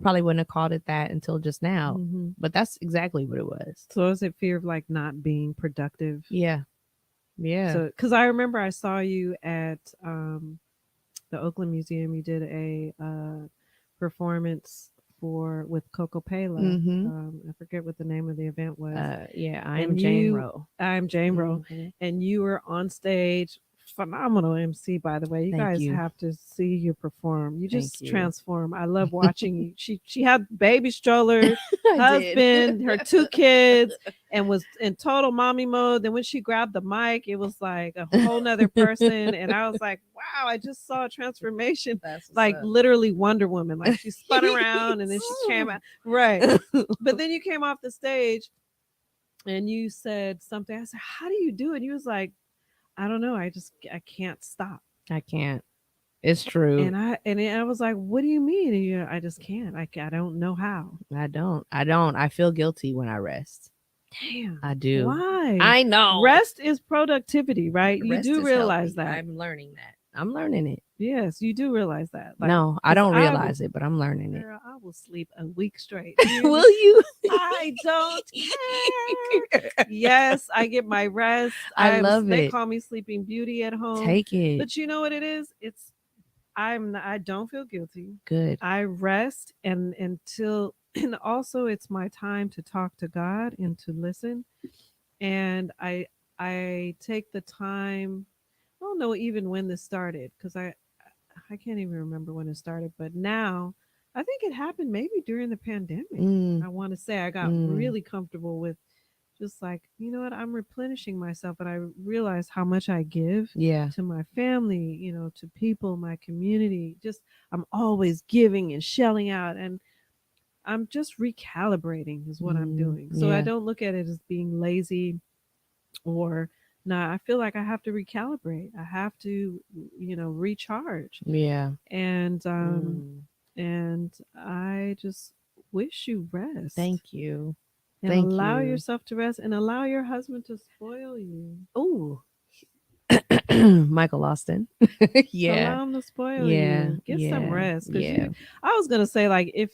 probably wouldn't have called it that until just now. Mm-hmm. But that's exactly what it was. So is it fear of like not being productive? Yeah. Yeah. So, because I remember I saw you at the Oakland Museum. You did a performance with Coco Pela. Mm-hmm. I forget what the name of the event was. I'm Jane Rowe. I'm Jane Rowe. And you were on stage. Phenomenal MC, by the way. You guys have to see you perform. You just transform. I love watching you. She had baby stroller, husband, her 2 kids, and was in total mommy mode. Then when she grabbed the mic, it was like a whole nother person. And I was like, wow, I just saw a transformation. Like literally Wonder Woman. Like she spun around and then she came out. Right. But then you came off the stage and you said something. I said, how do you do it? You was like, I don't know. I can't stop. I can't. It's true. And I was like, what do you mean? And I just can't. I don't know how. I don't. I feel guilty when I rest. Damn. I do. Why? I know. Rest is productivity, right? Rest you do realize healthy. that. I'm learning that. I'm learning it. Yes, you do realize that. Like, no, I don't realize it, but I'm learning it. Girl, I will sleep a week straight. Will you? I don't care. Yes, I get my rest. I love it. They call me Sleeping Beauty at home. Take it. But you know what it is? I don't feel guilty. Good. I rest and also it's my time to talk to God and to listen. And I take the time. I don't know even when this started because I can't even remember when it started, but now I think it happened maybe during the pandemic. I want to say I got really comfortable with just like, you know what, I'm replenishing myself, and I realize how much I give to my family, to people, my community. Just I'm always giving and shelling out, and I'm just recalibrating is what I'm doing. So I don't look at it as being lazy or I feel like I have to recalibrate. I have to, recharge. Yeah. And and I just wish you rest. Thank you. And allow yourself to rest and allow your husband to spoil you. Ooh. Michael Austin. Allow him to spoil you. Get some rest. I was gonna say, like, if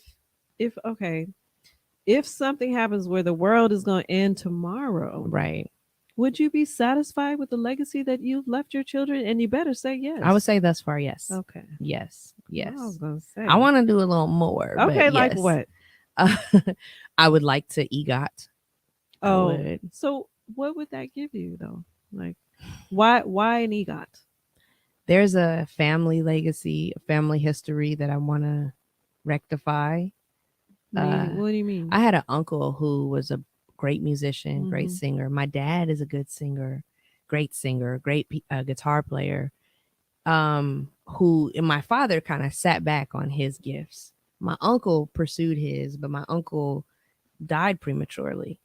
something happens where the world is gonna end tomorrow, right? Would you be satisfied with the legacy that you've left your children? And you better say yes. I would say thus far, yes. Okay. Yes. Yes. I was gonna say. I want to do a little more. Okay, like what? I would like to EGOT. Oh, so what would that give you though? Like, why an EGOT? There's a family legacy, a family history that I want to rectify. What do you mean? I had an uncle who was a great musician, great singer. My dad is a good singer. great singer, great guitar player, who and my father kind of sat back on his gifts. My uncle pursued his, but my uncle died prematurely.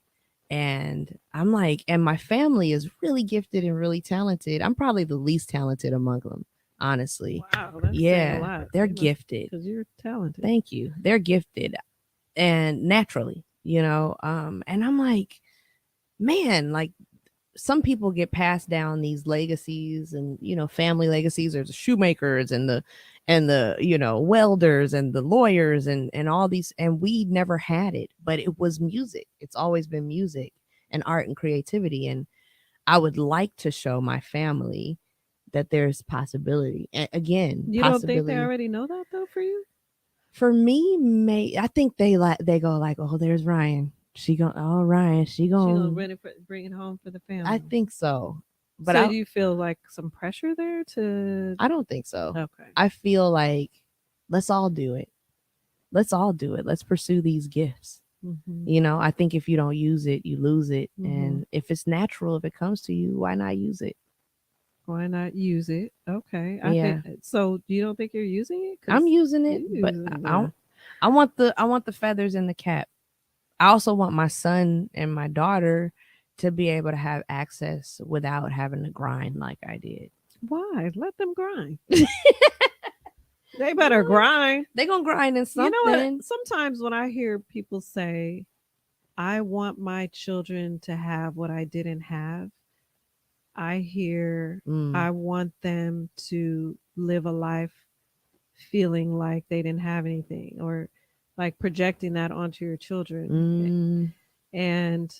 And I'm like, and my family is really gifted and really talented. I'm probably the least talented among them, honestly. Wow, that's saying a Yeah, lot. they're gifted. Because you're talented. Thank you. They're gifted and naturally, and I'm like, man, like some people get passed down these legacies and family legacies. There's the shoemakers and the welders and the lawyers and all these, and we never had it, but it was music. It's always been music and art and creativity, and I would like to show my family that there's possibility. Again, You don't think they already know that though for you? For me, I think they go like, oh, there's Ryan. Ryan, she She gonna ready for bring it home for the family. I think so. But so do you feel like some pressure there to? I don't think so. Okay. I feel like let's all do it. Let's all do it. Let's pursue these gifts. Mm-hmm. I think if you don't use it, you lose it. Mm-hmm. And if it's natural, if it comes to you, why not use it? Why not use it? Okay. Yeah. So you don't think you're using it? I'm using it, but I want the feathers in the cap. I also want my son and my daughter to be able to have access without having to grind like I did. Why? Let them grind. They better grind. They gonna grind in something. You know what? Sometimes when I hear people say, I want my children to have what I didn't have, I hear I want them to live a life feeling like they didn't have anything, or like projecting that onto your children. And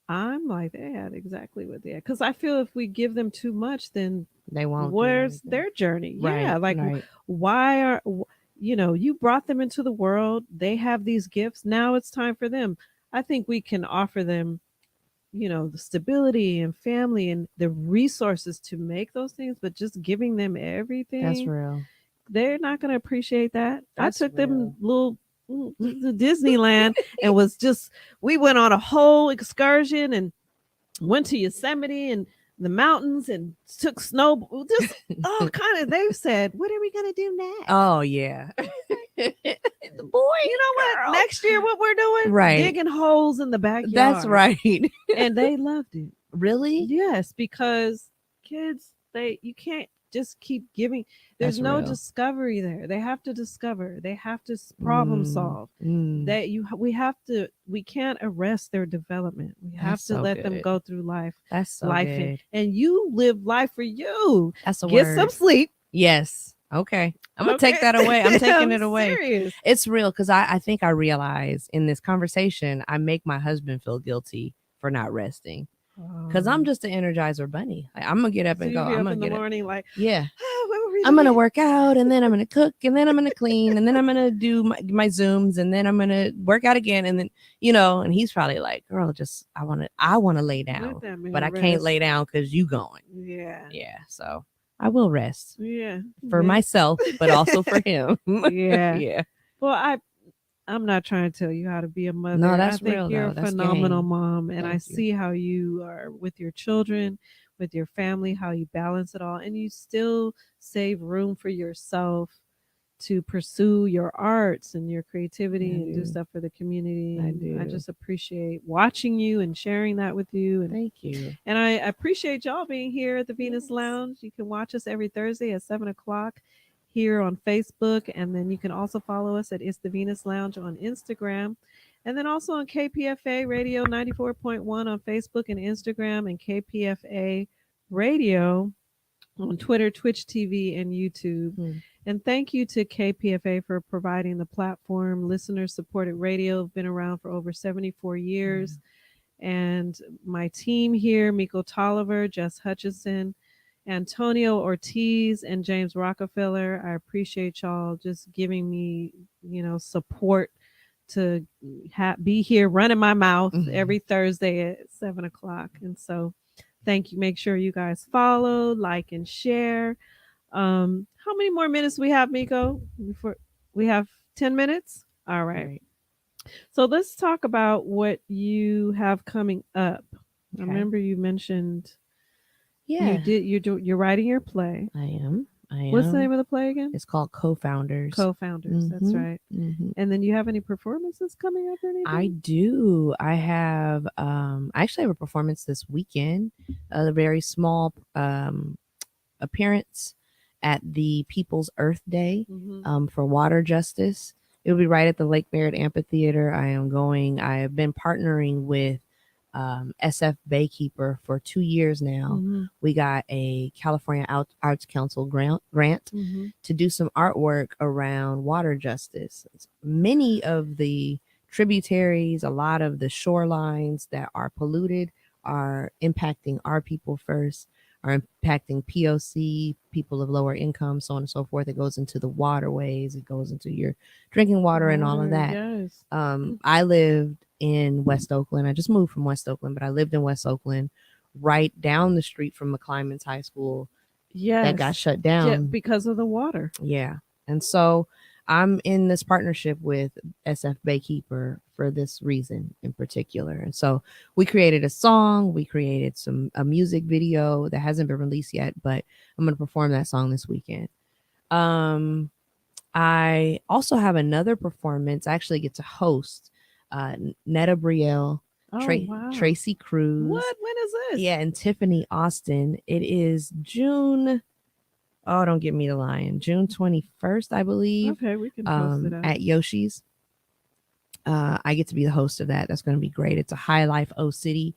I'm like, they had exactly what they had. Because I feel if we give them too much, then they won't. Where's their journey? Right, yeah. Like, why are, you brought them into the world. They have these gifts. Now it's time for them. I think we can offer them, the stability and family and the resources to make those things, but just giving them everything. That's real. They're not going to appreciate that. I took them to Disneyland and we went on a whole excursion and went to Yosemite and the mountains and took snow, just all kind of. They've said, what are we going to do next? Oh yeah. Boy, you know what? Next year, what we're doing? Right. Digging holes in the backyard. That's right. And they loved it. Really? Yes, because kids, you can't just keep giving. There's no discovery there. They have to discover. They have to problem solve. We can't arrest their development. We have to let them go through life. That's so life good. And you live life for you. That's a Get word. some sleep. Yes. Okay. I'm going to take that away. I'm taking it away. Serious. It's real because I think I realize in this conversation, I make my husband feel guilty for not resting. Because I'm just an Energizer bunny. Like, I'm going to get up and go. I'm going to get morning, like, yeah. I'm going to work out, and then I'm going to cook, and then I'm going to clean, and then I'm going to do my Zooms, and then I'm going to work out again. And then, and he's probably like, girl, just, I want to lay down, but I can't lay down because you going. Yeah. Yeah. So I will rest. Yeah. For myself, but also for him. Yeah. Yeah. Well, I'm not trying to tell you how to be a mother. No, that's I think real. You're though. a phenomenal mom, and Thank I see how you are with your children, with your family, how you balance it all, and you still save room for yourself to pursue your arts and your creativity and do stuff for the community. I just appreciate watching you and sharing that with you. And thank you. And I appreciate y'all being here at the Venus Lounge. You can watch us every Thursday at 7:00 here on Facebook. And then you can also follow us at It's the Venus Lounge on Instagram. And then also on KPFA Radio 94.1 on Facebook and Instagram, and KPFA Radio on Twitter, Twitch TV, and YouTube. And thank you to KPFA for providing the platform. Listener-supported radio, been around for over 74 years. And my team here, Miko Tolliver, Jess Hutchinson, Antonio Ortiz, and James Rockefeller. I appreciate y'all just giving me, support to be here running my mouth every Thursday at 7:00. And so thank you. Make sure you guys follow, like, and share. How many more minutes we have, Miko? Before we have 10 minutes? All right. So let's talk about what you have coming up. I remember you mentioned Yeah, You're writing your play. I am. What's the name of the play again? It's called Co-Founders. Co-Founders. That's right. And then you have any performances coming up or anything? I do. I have I actually have a performance this weekend, a very small appearance at the People's Earth Day for water justice. It'll be right at the Lake Merritt Amphitheater. I have been partnering with SF Baykeeper for 2 years now. We got a California Arts Council grant to do some artwork around water justice. Many of the tributaries, a lot of the shorelines that are polluted are impacting our people first, are impacting POC, people of lower income, so on and so forth. It goes into the waterways, it goes into your drinking water and all of that. Yes. I lived in West Oakland. I just moved from West Oakland, but I lived in West Oakland, right down the street from McClymonds High School. Yes. That got shut down because of the water. Yeah. And so I'm in this partnership with SF Baykeeper for this reason in particular. And so we created a song, we created a music video that hasn't been released yet, but I'm going to perform that song this weekend. I also have another performance. I actually get to host Netta Brielle, Tracy Cruz. What? When is this? Yeah, and Tiffany Austin. It is June. Oh, don't get me the lying. June 21st, I believe. Okay, we can post it out. At Yoshi's. I get to be the host of that. That's going to be great. It's a High Life O City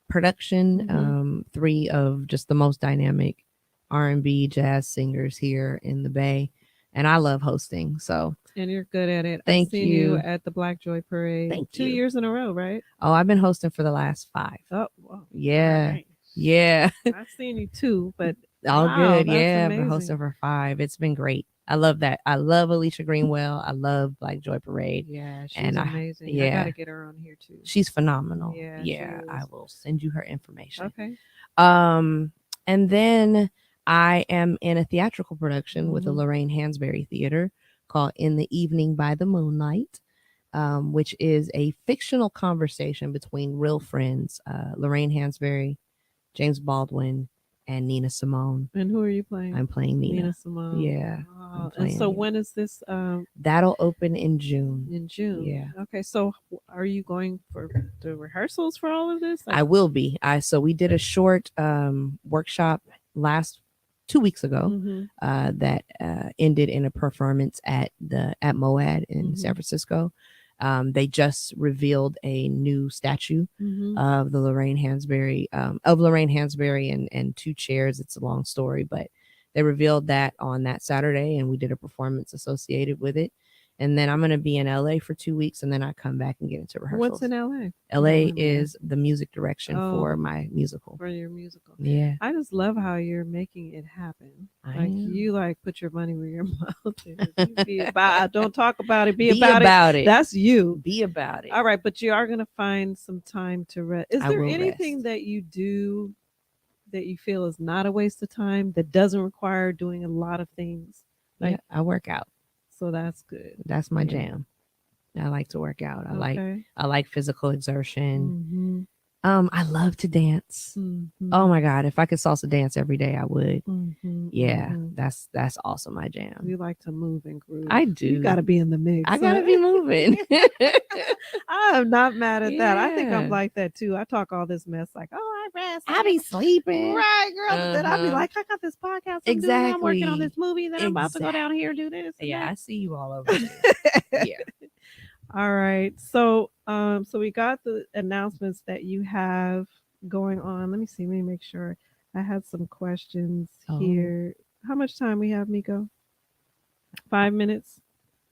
production. 3 of just the most dynamic R&B jazz singers here in the Bay. And I love hosting. And you're good at it. Thank I've seen you at the Black Joy Parade. Thank 2 years in a row, right? Oh, I've been hosting for the last 5. Oh, wow. Yeah. Right. Yeah. I've seen you 2, but all good. Yeah. Amazing. I've been hosting for 5. It's been great. I love that. I love Alicia Greenwell. I love Black Joy Parade. Yeah, she's and amazing. I gotta get her on here too. She's phenomenal. Yeah, I will send you her information. Okay. And then I am in a theatrical production with the Lorraine Hansberry Theater called In the Evening by the Moonlight, which is a fictional conversation between real friends, Lorraine Hansberry, James Baldwin, and Nina Simone. And who are you playing? I'm playing Nina Simone. Yeah. Oh, and so when is this? That'll open in June. In June. Yeah. Okay. So are you going for the rehearsals for all of this? I will be. So we did a short workshop last 2 weeks ago that ended in a performance at Moad in San Francisco. They just revealed a new statue of the Lorraine Hansberry, and 2 chairs. It's a long story, but they revealed that on that Saturday, and we did a performance associated with it. And then I'm going to be in LA for 2 weeks, and then I come back and get into rehearsals. What's in LA? LA is the music direction for my musical. For your musical. Yeah. I just love how you're making it happen. You put your money where your mouth is. You be about, don't talk about it. Be about it. That's you. Be about it. All right. But you are going to find some time to rest. Is there anything that you do that you feel is not a waste of time, that doesn't require doing a lot of things? Like I work out. So that's good. That's my jam. I like to work out. I like physical exertion. I love to dance. Oh my God. If I could salsa dance every day, I would. Yeah. That's also my jam. You like to move and groove. I do. You gotta be in the mix. I gotta be moving. I am not mad at that. I think I'm like that too. I talk all this mess like, oh, I rest. I be sleeping. Right, girl. But then I'll be like, I got this podcast. I'm working on this movie. Then I'm about to go down here and do this. Yeah, I see you all over there. Yeah. All right. So so we got the announcements that you have going on. Let me see. Let me make sure. I had some questions here. How much time we have, Miko? 5 minutes?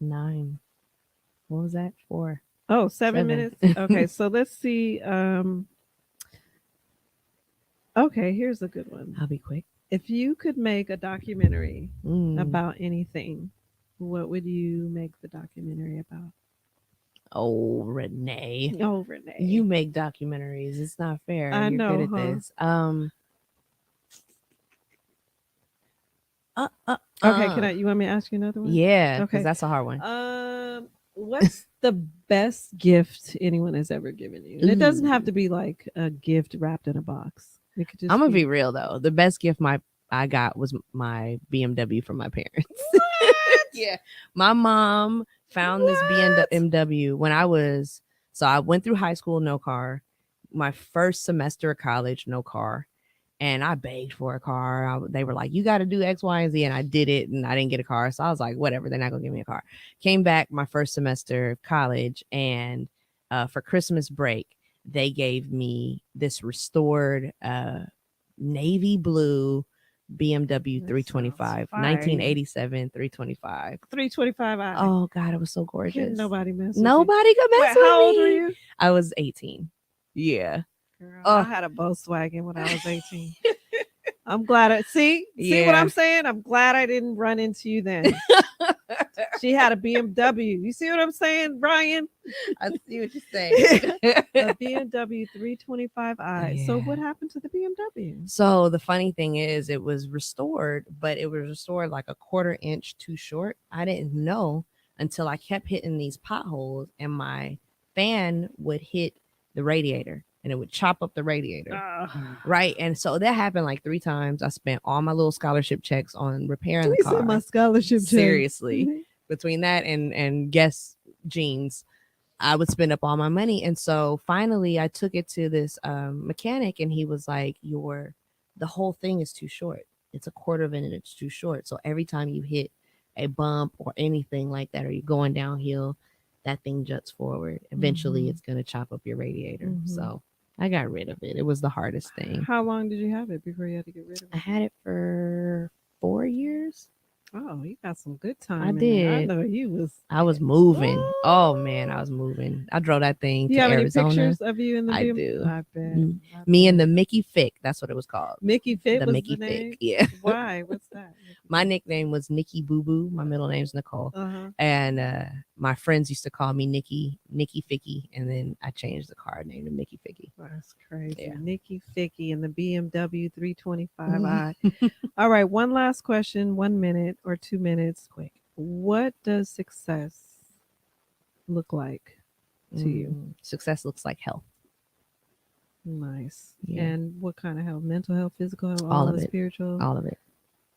9. What was that for? Oh, 7 minutes. Okay, so let's see. Okay, here's a good one. I'll be quick. If you could make a documentary about anything, what would you make the documentary about? Oh, Renee. Oh, Renee. You make documentaries. It's not fair. I You're know, good at this. Okay, you want me to ask you another one? Yeah, because that's a hard one. What's the best gift anyone has ever given you? And it doesn't have to be like a gift wrapped in a box. It could just I'm gonna be real though. The best gift I got was my BMW from my parents. Yeah, my mom found this BMW when I went through high school, no car. My first semester of college, no car. And I begged for a car. They were like, you got to do X, Y, and Z. And I did it and I didn't get a car. So I was like, whatever, they're not going to give me a car. Came back my first semester of college. And for Christmas break, they gave me this restored navy blue BMW 325, 1987 325. 325i. Oh, God, it was so gorgeous. Couldn't nobody mess with Nobody could you. mess Wait, with how me. old were you? I was 18. Yeah. Girl, Oh. I had a Volkswagen when I was 18. I'm glad see what I'm saying? I'm glad I didn't run into you then. She had a BMW. You see what I'm saying, Brian? I see what you're saying. A BMW 325i. Yeah. So what happened to the BMW? So the funny thing is it was restored, but it was restored like a 1/4 inch too short. I didn't know until I kept hitting these potholes and my fan would hit the radiator and it would chop up the radiator. Right. And so that happened like 3 times. I spent all my little scholarship checks on repairing the car. My scholarship check. Seriously. Between that and Guess jeans, I would spend up all my money. And so finally I took it to this mechanic and he was like, the whole thing is too short. It's a 1/4 of an inch too short. So every time you hit a bump or anything like that, or you're going downhill, that thing juts forward. Eventually it's going to chop up your radiator. So I got rid of it. It was the hardest thing. How long did you have it before you had to get rid of it? I had it for 4 years. Oh, you got some good time. I did. I know you was. I was moving. Oh man, I was moving. I drove that thing Do to you have Arizona. any pictures of you in the I video? do. I bet. Me and the Mickey Fick. That's what it was called. Mickey Fick. The was Mickey the name? Fick. Yeah. Why? What's that? My nickname was Nikki Boo Boo. My middle name's Nicole. And my friends used to call me Nikki Ficky. And then I changed the car name to Mickey Ficky. That's crazy. Yeah. Nikki Ficky and the BMW 325i. All right. One last question. 1 minute or 2 minutes. Quick. What does success look like to you? Success looks like health. Nice. Yeah. And what kind of health? Mental health, physical health, All of the it. spiritual? All of it.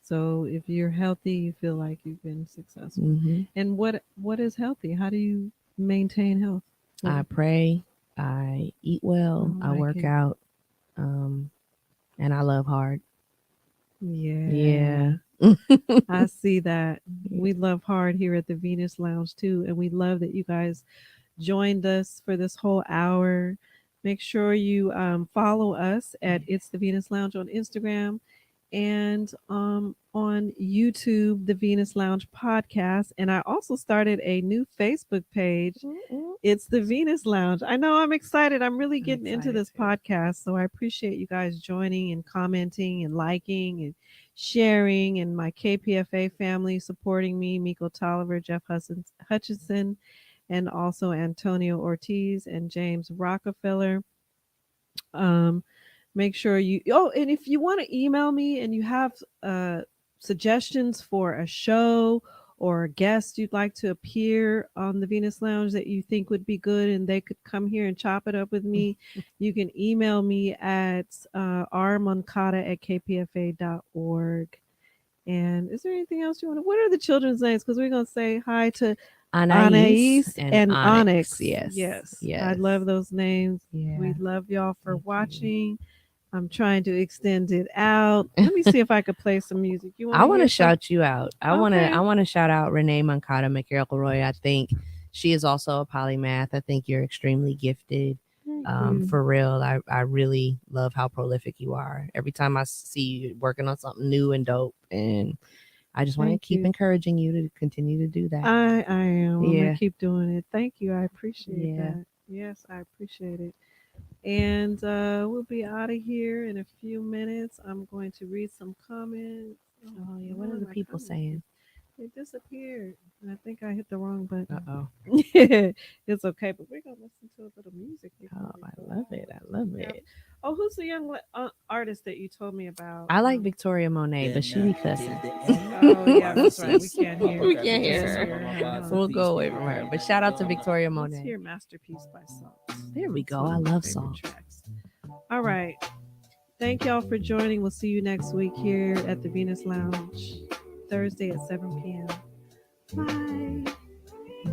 So if you're healthy, you feel like you've been successful. And what is healthy? How do you maintain health? I pray. I eat well. I work out. And I love hard. Yeah. I see that. We love hard here at the Venus Lounge too. And we love that you guys joined us for this whole hour. Make sure you follow us at It's the Venus Lounge on Instagram and on YouTube, the Venus Lounge podcast. And I also started a new Facebook page. It's the Venus Lounge. I know, I'm excited. I'm really getting into this podcast. So I appreciate you guys joining and commenting and liking and sharing, and my KPFA family supporting me, Miko Tolliver, Jeff Hutchinson, and also Antonio Ortiz and James Rockefeller. Make sure you, and if you want to email me and you have suggestions for a show or a guest you'd like to appear on the Venus Lounge that you think would be good and they could come here and chop it up with me, you can email me at rmoncada@kpfa.org. And is there anything else you want to, what are the children's names? Because we're going to say hi to Anais and Onyx. Yes. I love those names. Yeah. We love y'all for watching. I'm trying to extend it out. Let me see if I could play some music. I want to shout you out. I want to shout out Renee Moncada McElroy. I think she is also a polymath. I think you're extremely gifted. For real. I really love how prolific you are. Every time I see you working on something new and dope, and I just want to keep encouraging you to continue to do that. I am. I'm gonna keep doing it. Thank you. I appreciate that. Yes, I appreciate it. And we'll be out of here in a few minutes. I'm going to read some comments. Oh yeah, what are the people saying? It disappeared. I think I hit the wrong button. Yeah, it's okay, but we're gonna listen to a little music. Oh, I love it. I love it. Oh, who's the young artist that you told me about? I like Victoria Monet, but she be cussing. Oh yeah, that's right. We can't hear. We can't hear her. So we'll go away from her. But shout out to Victoria Monet. Let's hear "Masterpiece" by Salt. There we go. I love Salt. All right. Thank y'all for joining. We'll see you next week here at the Venus Lounge, Thursday at 7 p.m. Bye.